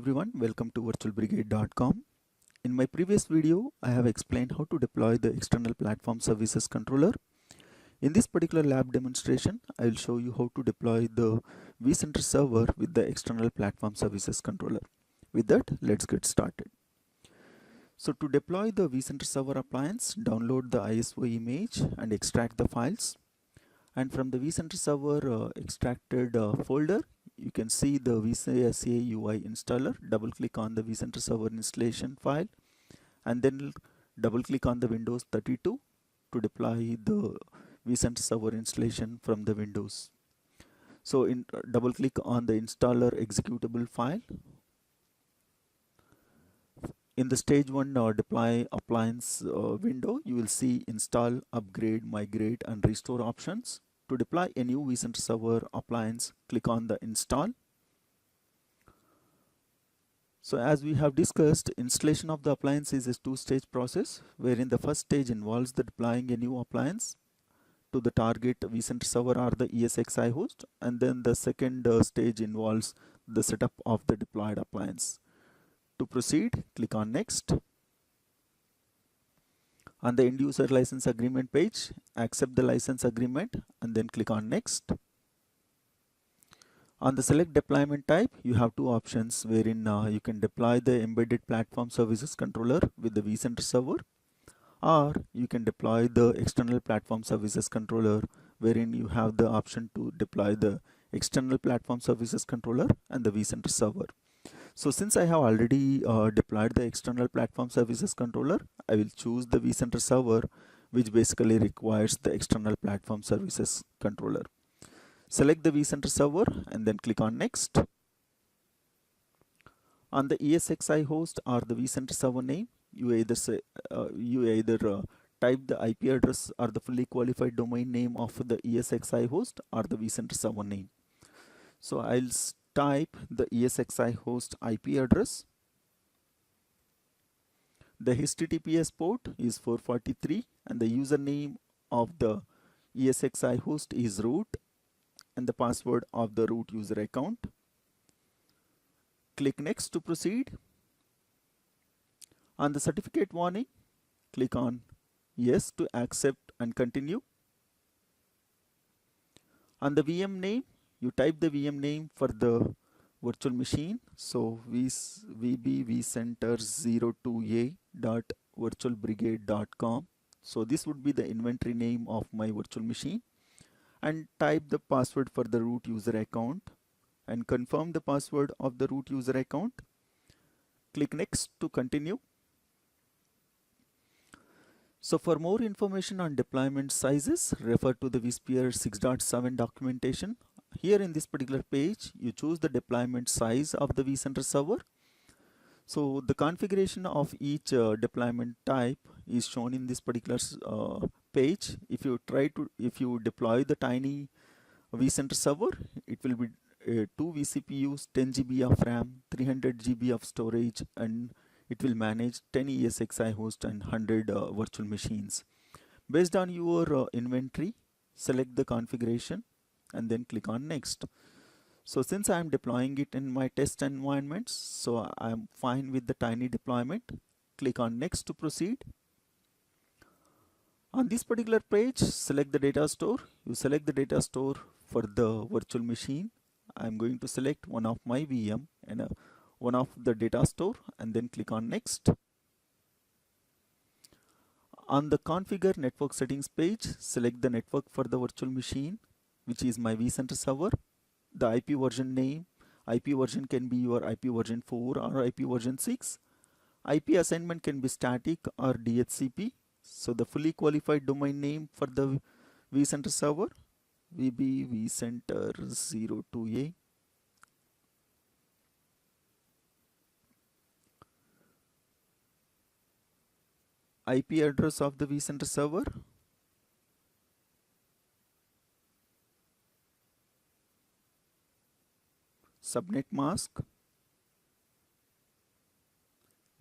everyone, welcome to virtualbrigade.com. In my previous video, I have explained how to deploy the external platform services controller. In this particular lab demonstration, I will show you how to deploy the vCenter server with the external platform services controller. With that, let's get started. So to deploy the vCenter server appliance, download the ISO image and extract the files. And from the vCenter server extracted folder, you can see the vCenter UI installer. Double click on the vCenter server installation file and then double click on the Windows 32 to deploy the vCenter server installation from the Windows. So double click on the installer executable file. In the stage 1 deploy appliance window, you will see install, upgrade, migrate and restore options. To deploy a new vCenter server appliance, click on the install. So as we have discussed, installation of the appliance is a two-stage process, wherein the first stage involves the deploying a new appliance to the target vCenter server or the ESXi host, and then the second stage involves the setup of the deployed appliance. To proceed, click on next. On the end user license agreement page, accept the license agreement and then click on next. On the select deployment type, you have two options wherein you can deploy the embedded platform services controller with the vCenter server, or you can deploy the external platform services controller wherein you have the option to deploy the external platform services controller and the vCenter server. So since I have already deployed the external platform services controller, I will choose the vCenter server, which basically requires the external platform services controller. Select the vCenter server and then click on next. On the ESXi host or the vCenter server name, you either type the IP address or the fully qualified domain name of the ESXi host or the vCenter server name. So I'll type the ESXi host IP address. The HTTPS port is 443 and the username of the ESXi host is root and the password of the root user account. Click next to proceed. On the certificate warning, click on yes to accept and continue. On the VM name, you type the VM name for the virtual machine. So vb vcenter 02a.virtualbrigade.com. So this would be the inventory name of my virtual machine, and type the password for the root user account and confirm the password of the root user account. Click next to continue. So for more information on deployment sizes, refer to the vSphere 6.7 documentation. Here in this particular page, you choose the deployment size of the vCenter server. So the configuration of each deployment type is shown in this particular page. If you deploy the tiny vCenter server, it will be 2 vCPUs, 10 GB of RAM, 300 GB of storage, and it will manage 10 ESXi hosts and 100 virtual machines. Based on your inventory, select the configuration and then click on next. So since I am deploying it in my test environments, so I am fine with the tiny deployment. Click on next to proceed. On this particular page, select the data store. You select the data store for the virtual machine. I am going to select one of my VM and one of the data store and then click on next. On the configure network settings page, select the network for the virtual machine, which is my vCenter server. The IP version name, IP version can be your IP version 4 or IP version 6. IP assignment can be static or DHCP. So the fully qualified domain name for the vCenter server, vb vCenter 02a. IP address of the vCenter server, subnet mask,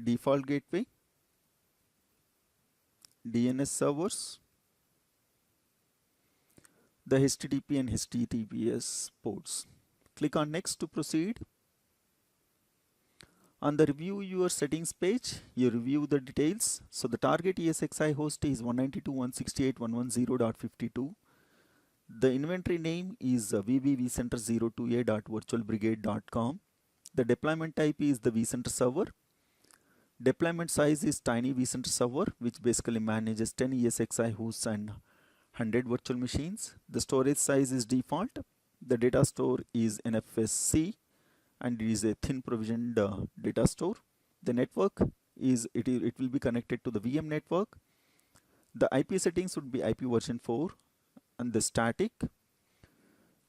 default gateway, DNS servers, the HTTP and HTTPS ports. Click on next to proceed. On the review your settings page, you review the details. So the target ESXi host is 192.168.110.52. The inventory name is vCenter02a.virtualbrigade.com. The deployment type is the vCenter server. Deployment size is tiny vCenter server, which basically manages 10 ESXi hosts and 100 virtual machines. The storage size is default. The data store is NFSC and it is a thin provisioned data store. The network is it will be connected to the VM network. The IP settings would be IP version 4 and the static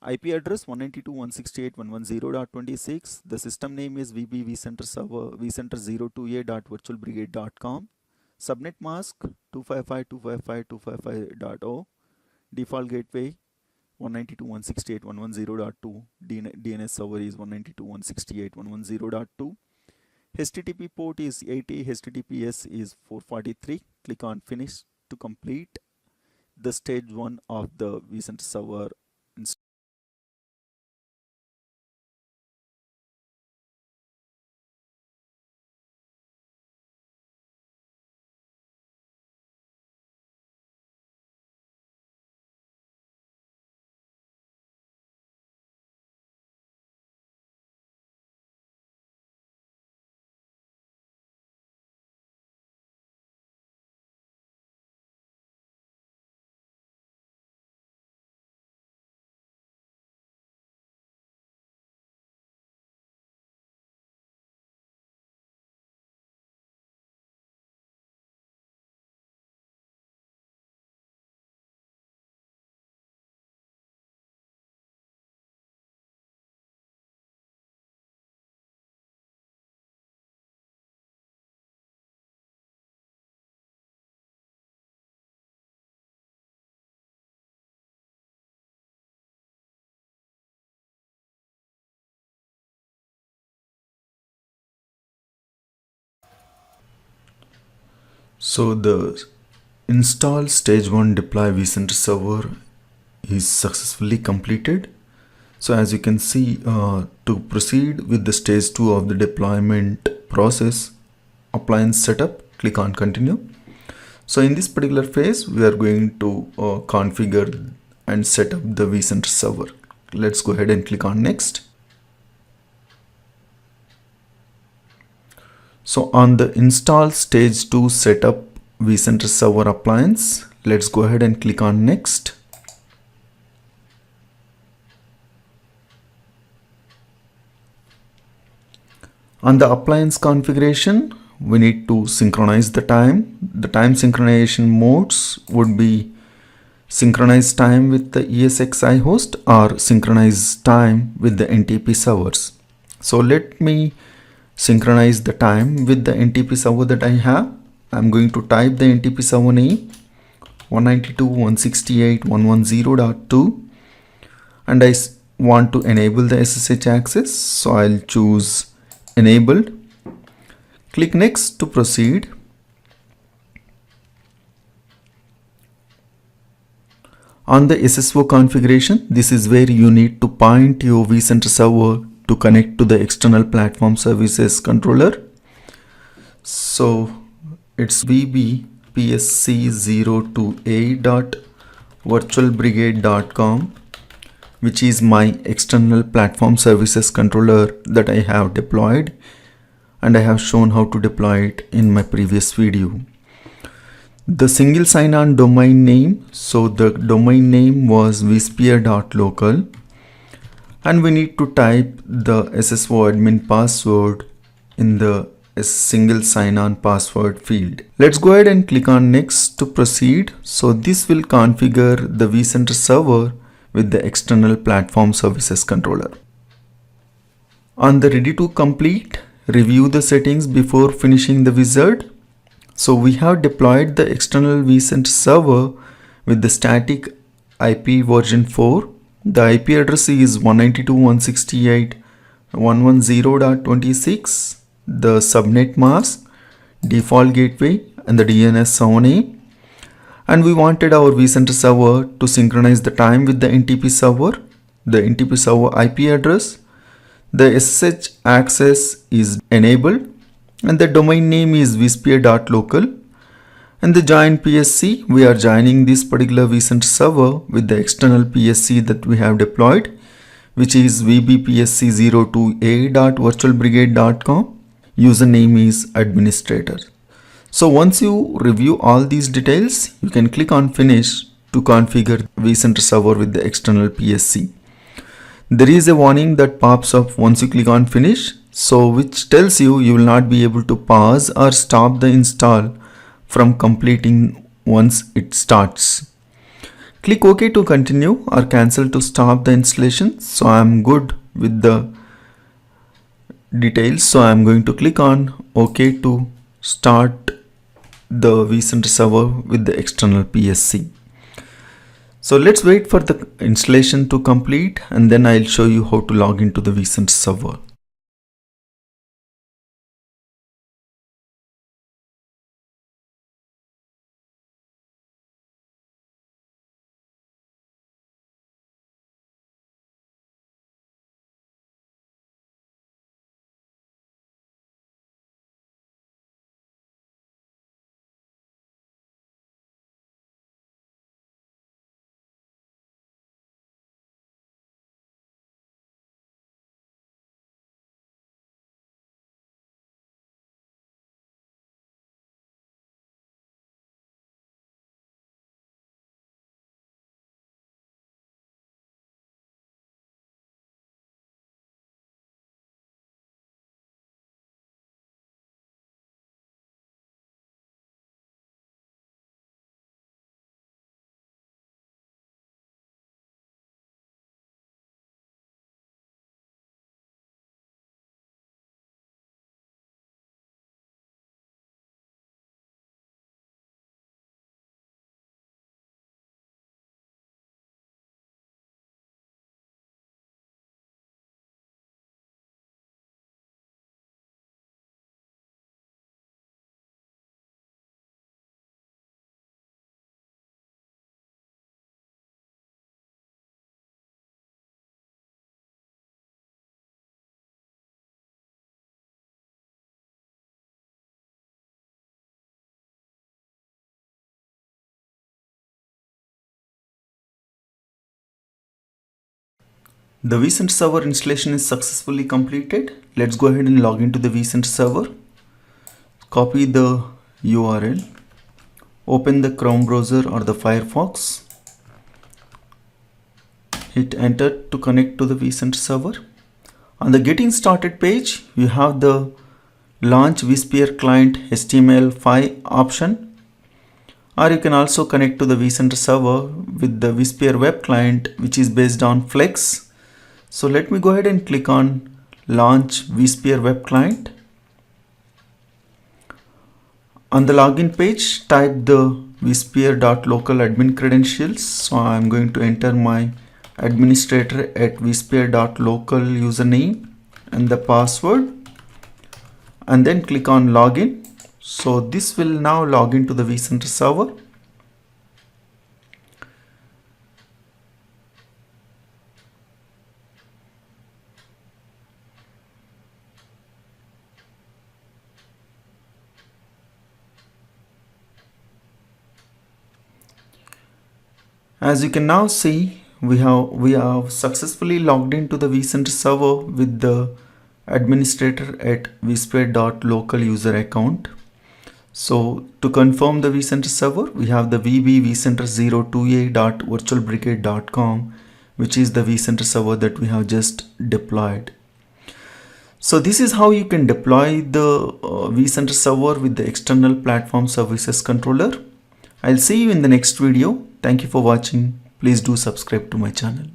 IP address 192.168.110.26. The system name is vCenter server vCenter02a.virtualbrigade.com. Subnet mask 255.255.255.0. Default gateway 192.168.110.2. DNS server is 192.168.110.2. HTTP port is 80. HTTPS is 443. Click on finish to complete the stage 1 of the vCenter server install. So the install stage 1 deploy vCenter server is successfully completed. So as you can see, to proceed with the stage 2 of the deployment process, appliance setup, click on continue. So in this particular phase, we are going to configure and set up the vCenter server. Let's go ahead and click on next. So on the install stage 2 setup vCenter server appliance, let's go ahead and click on next. On the appliance configuration, we need to synchronize the time. The time synchronization modes would be synchronize time with the ESXi host or synchronize time with the NTP servers. So let me synchronize the time with the NTP server that I have. I'm going to type the NTP server name 192.168.110.2 and I want to enable the SSH access, so I'll choose enabled. Click next to proceed. On the SSO configuration, this is where you need to point your vCenter server to connect to the external platform services controller. So it's vbpsc02a.virtualbrigade.com, which is my external platform services controller that I have deployed, and I have shown how to deploy it in my previous video. The single sign-on domain name, so the domain name was vSphere.local, and we need to type the SSO admin password in the single sign-on password field. Let's go ahead and click on next to proceed. So this will configure the vCenter server with the external platform services controller. On the ready to complete, review the settings before finishing the wizard. So we have deployed the external vCenter server with the static IP version 4. The IP address is 192.168.110.26. The subnet mask, default gateway, and the DNS server name. And we wanted our vCenter server to synchronize the time with the NTP server, the NTP server IP address The SSH access is enabled and the domain name is vSphere.local. And the join PSC, we are joining this particular vCenter server with the external PSC that we have deployed, which is vbpsc02a.virtualbrigade.com. Username is administrator. So once you review all these details, you can click on finish to configure vCenter server with the external PSC. There is a warning that pops up once you click on finish, so which tells you will not be able to pause or stop the install from completing once it starts. Click OK to continue or cancel to stop the installation. So I am good with the details, so I am going to click on OK to start the vCenter server with the external PSC. So let's wait for the installation to complete and then I'll show you how to log into the vCenter server. The vCenter server installation is successfully completed. Let's go ahead and log into the vCenter server. Copy the URL. Open the Chrome browser or the Firefox. Hit enter to connect to the vCenter server. On the getting started page, you have the launch vSphere client HTML5 option. Or you can also connect to the vCenter server with the vSphere web client, which is based on Flex. So let me go ahead and click on launch vSphere web client. On the login page, type the vSphere.local admin credentials. So I'm going to enter my administrator at vSphere.local username and the password, and then click on login. So this will now log into the vCenter server. As you can now see, we have successfully logged into the vCenter server with the administrator at vSphere.local user account. So to confirm the vCenter server, we have the vCenter02a.virtualbrigade.com, which is the vCenter server that we have just deployed. So this is how you can deploy the vCenter server with the external platform services controller. I'll see you in the next video. Thank you for watching. Please do subscribe to my channel.